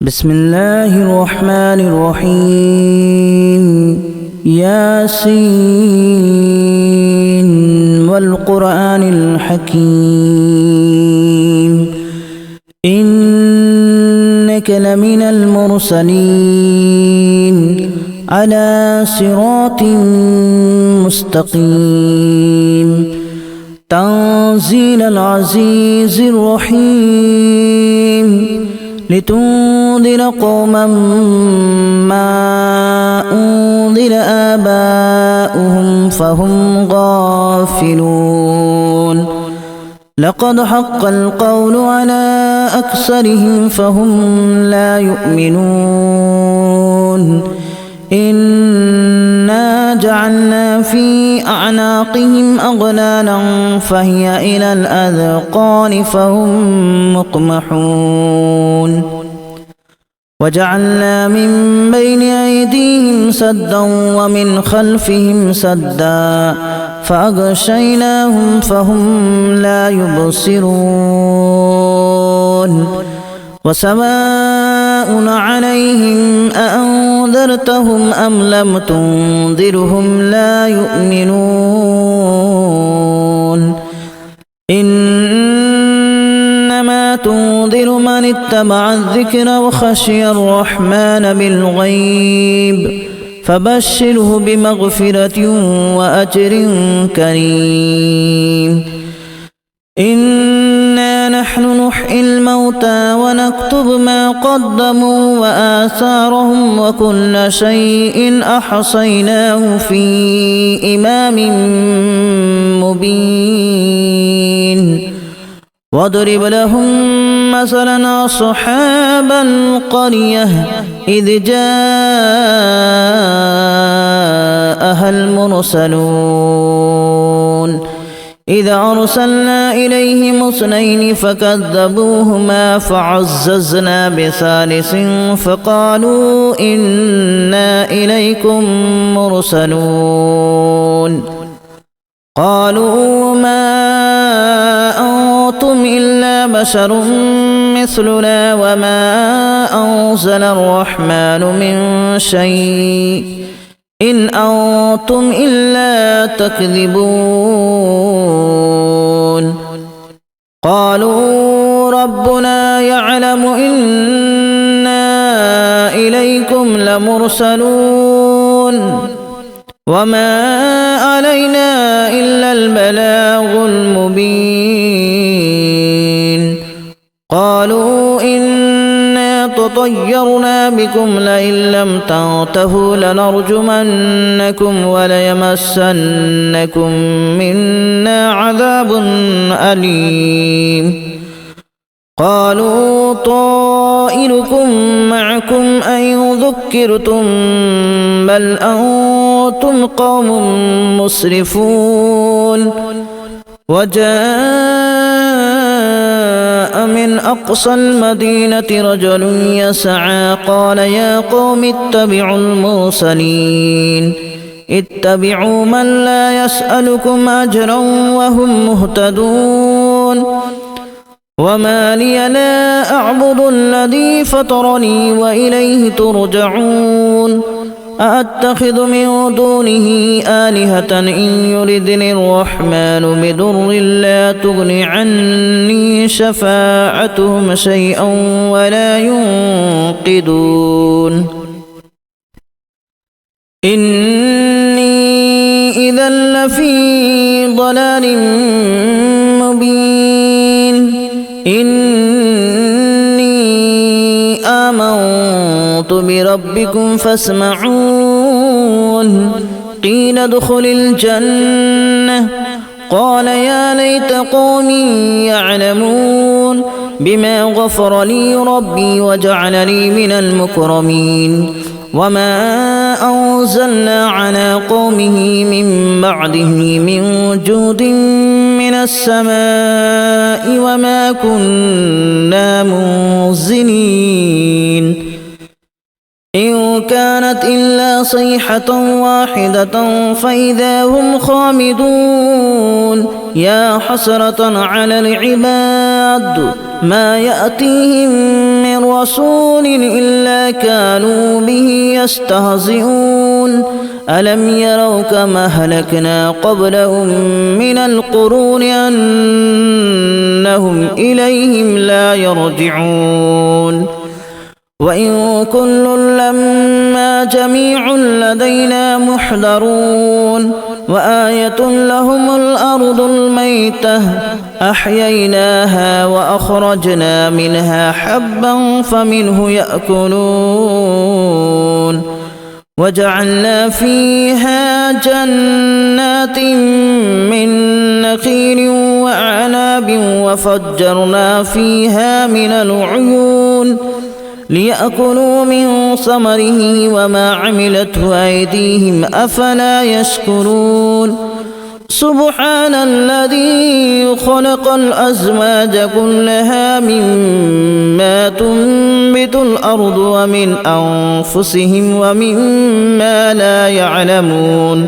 بسم الله الرحمن الرحيم ياسين والقرآن الحكيم إنك لمن المرسلين على صراط مستقيم تنزيل العزيز الرحيم لتنذر قوما ما أنذر آباؤهم فهم غافلون لقد حق القول على أكثرهم فهم لا يؤمنون إنا جعلنا في أعناقهم أغلالا فهي إلى الأذقان فهم مقمحون وجعلنا من بين أيديهم سدا ومن خلفهم سدا فأغشيناهم فهم لا يبصرون وسواء عليهم أأنذرتهم أم لم تنذرهم لا يؤمنون إنما تنذر من اتبع الذكر وخشي الرحمن بالغيب فبشره بمغفرة وأجر كريم إنا نحن نحيي الموتى ونكتب ما قدموا وآثارهم وكل شيء أحصيناه في إمام مبين واضرب لهم مثلا أصحاب القرية إذ جاءها المرسلون إذا أرسلنا إليهم اثنين فكذبوهما فعززنا بثالث فقالوا إنا إليكم مرسلون قالوا ما أنتم إلا بشر مثلنا وما أنزل الرحمن من شيء إن أنتم إلا تكذبون قالوا ربنا يعلم إنا إليكم لمرسلون وما علينا إلا البلاغ المبين قالوا إنا تطيرنا بكم لئن لم تنتهوا لنرجمنكم وليمسنكم منا عذاب أليم قالوا طائركم معكم أن ذكرتم بل أنتم قوم مسرفون وجاء من أقصى المدينة رجل يسعى قال يا قوم اتبعوا المرسلين اتبعوا من لا يسألكم أجرا وهم مهتدون وما لي لا أعبد الذي فطرني وإليه ترجعون أأتخذ من دونه آلهة إن يردني الرحمن بضر لا تغن عني شفاعتهم شيئا ولا ينقذون إني إذا لفي ضلال مبين إني آمنت بربكم فاسمعون قيل ادخل الجنة قال يا ليت قومي يعلمون بما غفر لي ربي وجعلني من المكرمين وما أنزلنا على قومه من بعده من جود من السماء وما كنا منزلين إن كانت إلا صيحة واحدة فإذا هم خامدون يا حسرة على العباد ما يأتيهم من رسول إلا كانوا به يستهزئون ألم يروا كما أهلكنا قبلهم من القرون أنهم إليهم لا يرجعون وإن كل لما جميع لدينا محضرون وآية لهم الأرض الميتة أحييناها وأخرجنا منها حبا فمنه يأكلون وجعلنا فيها جنات من نخيل وأعناب وفجرنا فيها من العيون ليأكلوا من ثمره وما عملته أيديهم أفلا يشكرون سبحان الذي خلق الأزواج كلها مما تنبت الأرض ومن أنفسهم ومما لا يعلمون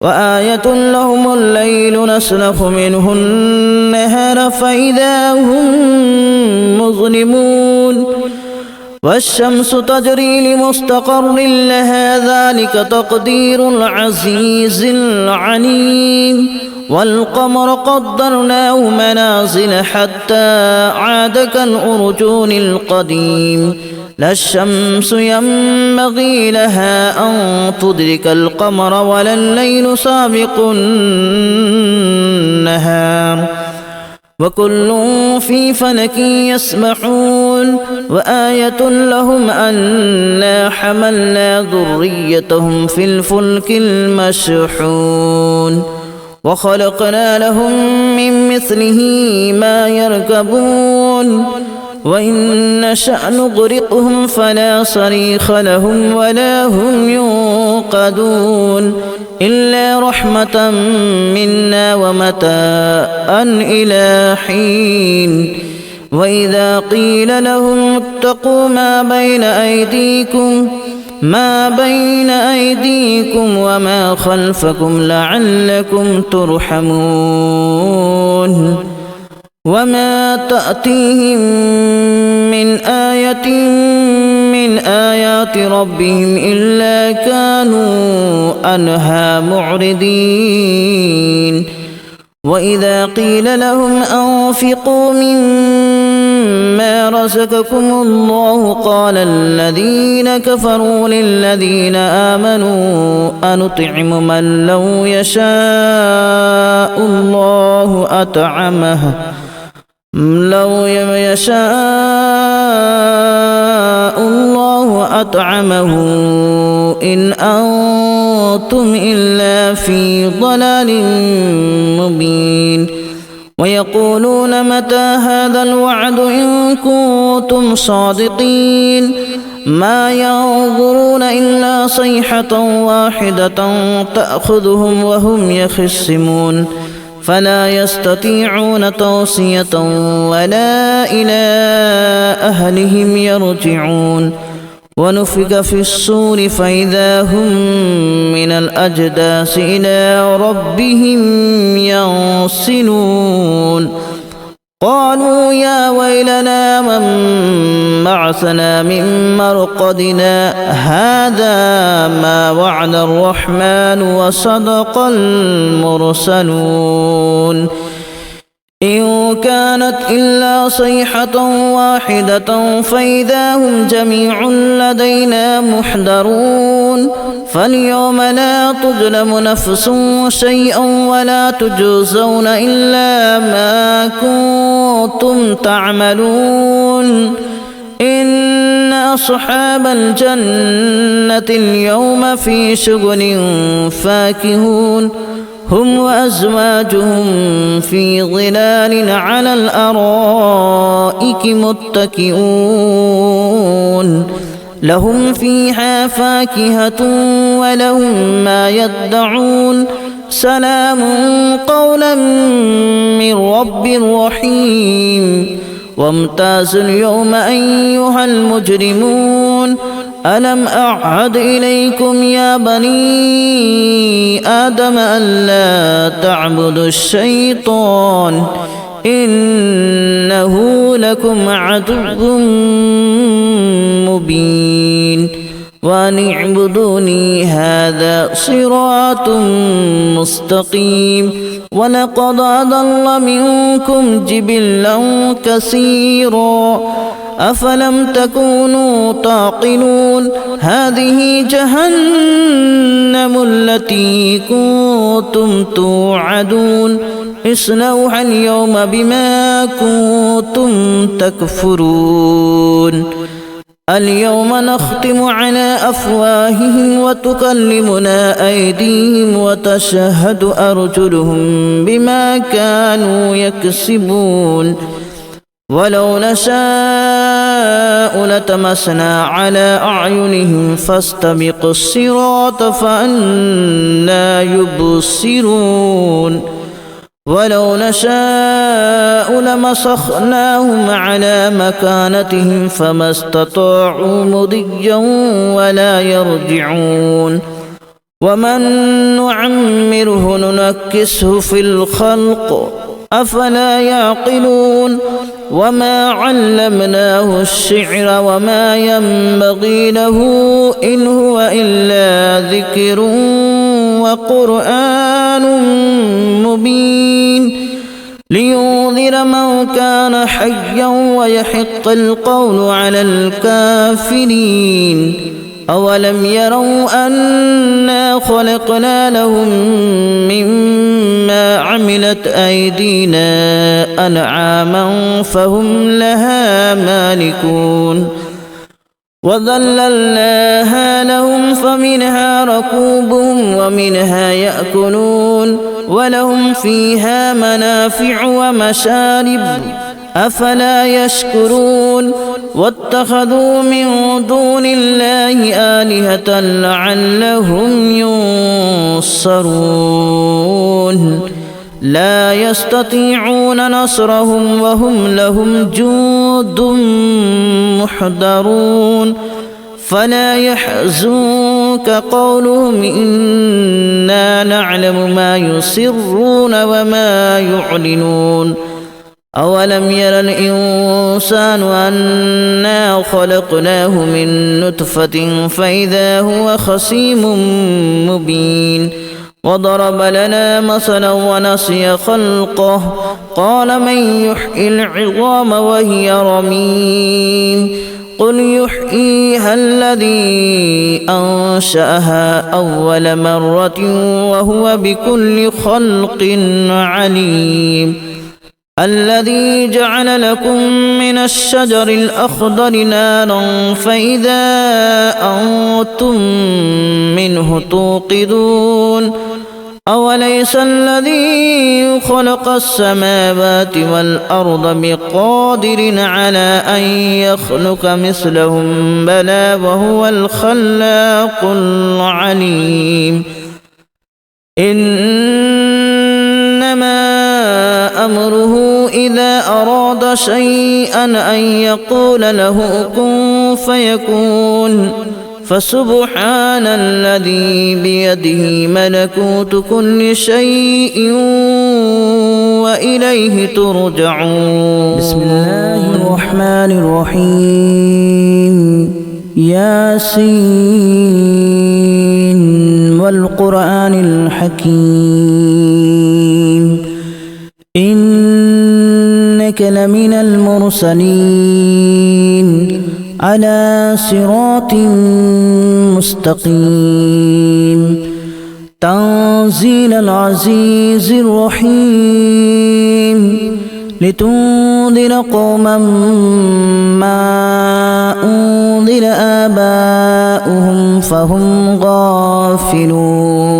وآية لهم الليل نسلخ منه النهار فإذا هم مظلمون والشمس تجري لمستقر لها ذلك تقدير العزيز العليم والقمر قدرناه منازل حتى عاد كالأرجون القديم لا الشمس ينبغي لها أن تدرك القمر ولا الليل سابق النهار وكل في فلك يسبحون وآية لهم أنا حملنا ذريتهم في الفلك المشحون وخلقنا لهم من مثله ما يركبون وإن نشأ نغرقهم فلا صريخ لهم ولا هم ينقذون إلا رحمة منا ومتاعا إلى حين وإذا قيل لهم اتقوا ما بين أيديكم وما خلفكم لعلكم ترحمون وما تأتيهم من آية من آيات ربهم إلا كانوا عنها معرضين وإذا قيل لهم أنفقوا مما رزقكم الله قال الذين كفروا للذين آمنوا أنطعم من لو يشاء الله أطعمه إن أنتم إلا في ضلال مبين ويقولون متى هذا الوعد إن كنتم صادقين ما ينظرون إلا صيحة واحدة تأخذهم وهم يخصمون فلا يستطيعون توصية ولا إلى أهلهم يرجعون ونفخ في الصور فإذا هم من الأجداث إلى ربهم ينسلون قالوا يا ويلنا من بعثنا من مرقدنا هذا ما وعد الرحمن وصدق المرسلون إن كانت إلا صيحة واحدة فإذا هم جميع لدينا محضرون فاليوم لا تظلم نفس شيئا ولا تجزون إلا ما كنتم تعملون إن أصحاب الجنة اليوم في شغل فاكهون هم وأزواجهم في ظلال على الأرائك متكئون لهم فيها فاكهة ولهم ما يدعون سلام قولا من رب رحيم وامتازوا اليوم أيها المجرمون ألم أعهد إليكم يا بني آدم ألا تعبدوا الشيطان إنه لكم عدو مبين وأن اعبدوني هذا صراط مستقيم ولقد أضل منكم جبلا كثيرا أفلم تكونوا تعقلون هذه جهنم التي كنتم توعدون اصلوها اليوم بما كنتم تكفرون اليوم نختم على أفواههم وتكلمنا أيديهم وتشهد أرجلهم بما كانوا يكسبون ولو نشاء لتمسنا على أعينهم فاستبقوا الصراط فأنى يبصرون ولو نشاء لمسخناهم على مكانتهم فما استطاعوا مضيا ولا يرجعون ومن نعمره ننكسه في الخلق أفلا يعقلون وما علمناه الشعر وما ينبغي له إن هو إلا ذكر وقرآن مبين لينذر من كان حيا ويحق القول على الكافرين أولم يروا أنا خلقنا لهم مما عملت أيدينا أنعاما فهم لها مالكون وذللناها لهم فمنها ركوبهم ومنها يأكلون ولهم فيها منافع ومشارب أفلا يشكرون واتخذوا من دون الله آلهة لعلهم ينصرون لا يستطيعون نصرهم وهم لهم جند محضرون فلا يحزنك قولهم إنا نعلم ما يسرون وما يعلنون أولم ير الإنسان أنا خلقناه من نطفة فإذا هو خصيم مبين وضرب لنا مثلا ونسي خلقه قال من يحيي العظام وهي رميم قل يحييها الذي أنشأها أول مرة وهو بكل خلق عليم الذي جعل لكم من الشجر الأخضر نارا فإذا أنتم منه توقدون أوليس الذي خلق السماوات والأرض بقادر على أن يخلق مثلهم بلى وهو الخلاق العليم إنما أمره إذا أراد شيئا أن يقول له كن فيكون فسبحان الذي بيده ملكوت كل شيء وإليه ترجعون بسم الله الرحمن الرحيم ياسين والقرآن الحكيم إنك لمن المرسلين على صراط مستقيم تنزيل العزيز الرحيم لتنذر قوما ما أنذر آباؤهم فهم غافلون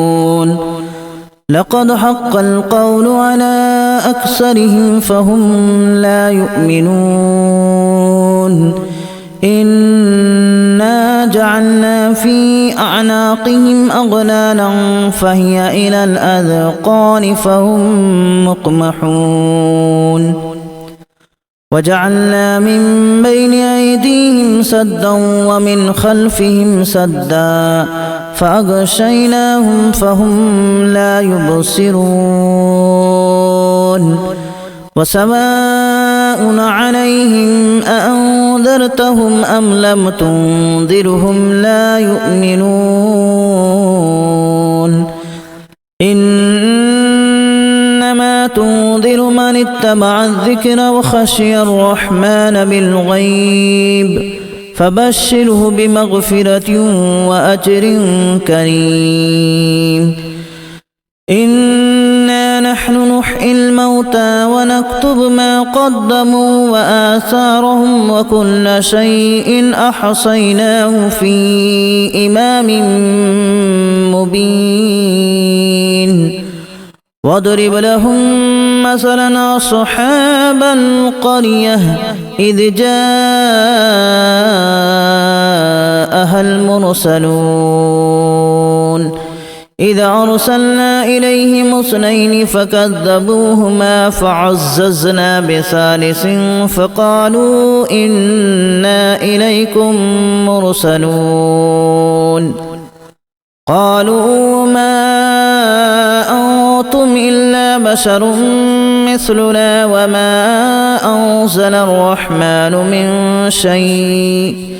لقد حق القول على أكثرهم فهم لا يؤمنون إنا جعلنا في أعناقهم أغلالا فهي إلى الأذقان فهم مقمحون وجعلنا من بين أيديهم سدا ومن خلفهم سدا فأغشيناهم فهم لا يبصرون وسواء عليهم أأنذرتهم أم لم تنذرهم لا يؤمنون إنما تنذر من اتبع الذكر وخشي الرحمن بالغيب فبشره بمغفرة وأجر كريم إنا نحن نحيي الموتى ونكتب ما قدموا وآثارهم وكل شيء أحصيناه في إمام مبين واضرب لهم مثلا أصحاب القرية إذ جاءها المرسلون إذا أرسلنا إليهم اثنين فكذبوهما فعززنا بثالث فقالوا إنا إليكم مرسلون قالوا ما أنتم إلا بشر مثلنا وما أنزل الرحمن من شيء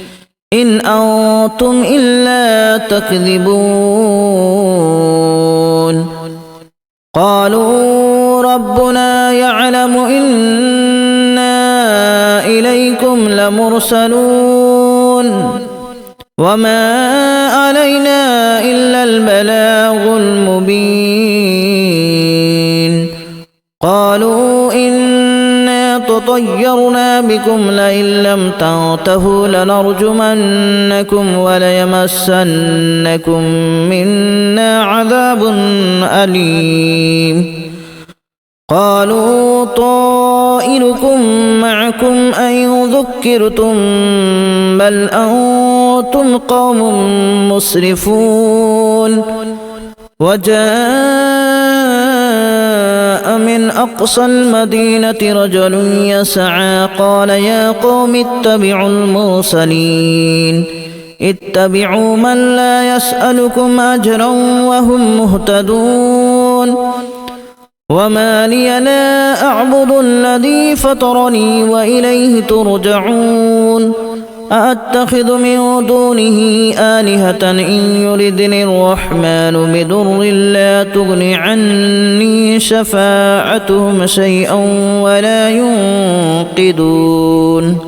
إن أنتم إلا تكذبون قالوا ربنا يعلم إنا إليكم لمرسلون وما علينا إلا البلاغ المبين قالوا إنا تطيرنا بكم لئن لم تنتهوا لنرجمنكم وليمسنكم منا عذاب أليم قالوا طائركم معكم أئن ذكرتم بل أنتم قوم مسرفون وجاء من أقصى المدينة رجل يسعى قال يا قوم اتبعوا المرسلين اتبعوا من لا يسألكم أجرا وهم مهتدون وما لي لا أعبد الذي فطرني وإليه ترجعون أأتخذ من دونه آلهة إن يردني الرحمن بضر لا تغن عني شفاعتهم شيئا ولا ينقذون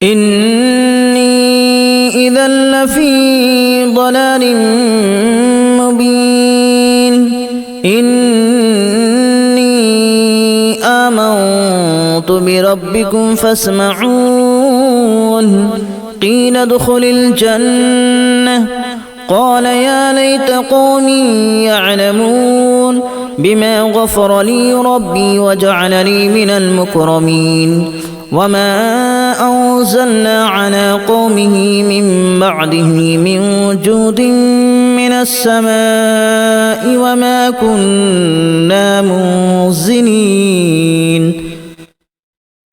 إني إذا لفي ضلال مبين إني آمنت بربكم فاسمعون قيل ادخل الجنة قال يا ليت قومي يعلمون بما غفر لي ربي وجعلني من المكرمين وما أنزلنا على قومه من بعده من جود من السماء وما كنا منزلين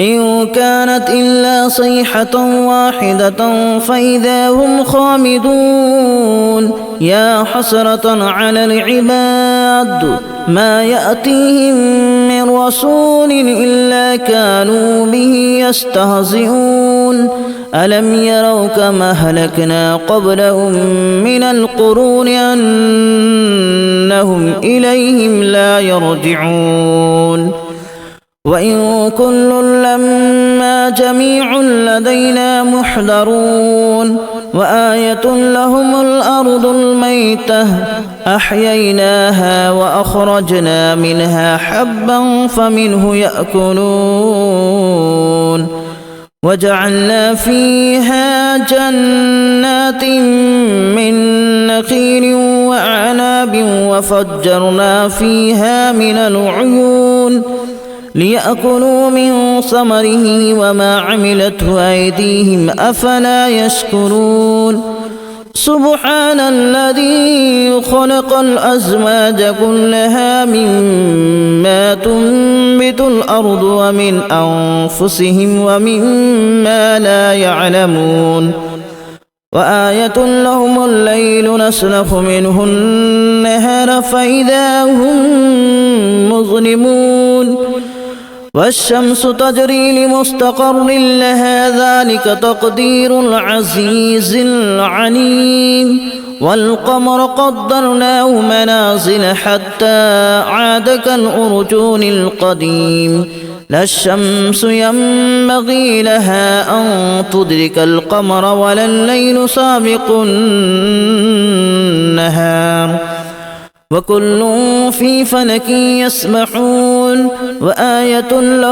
إن كانت إلا صيحة واحدة فإذا هم خامدون يا حسرة على العباد ما يأتيهم من رسول إلا كانوا به يستهزئون ألم يروا كما أهلكنا قبلهم من القرون أنهم إليهم لا يرجعون وإن كل لما جميع لدينا محضرون وآية لهم الأرض الميتة أحييناها وأخرجنا منها حبا فمنه يأكلون وجعلنا فيها جنات من نخيل وأعناب وفجرنا فيها من العيون ليأكلوا من ثمره وما عملته أيديهم أفلا يشكرون سبحان الذي خلق الأزواج كلها مما تنبت الأرض ومن أنفسهم ومما لا يعلمون وآية لهم الليل نسلخ منه النهار فإذا هم مظلمون والشمس تجري لمستقر لها ذلك تقدير العزيز العليم والقمر قدرناه منازل حتى عاد كالأرجون القديم لا الشمس ينبغي لها أن تدرك القمر ولا الليل سابق النهار وكل في فلك يسبحون وآية له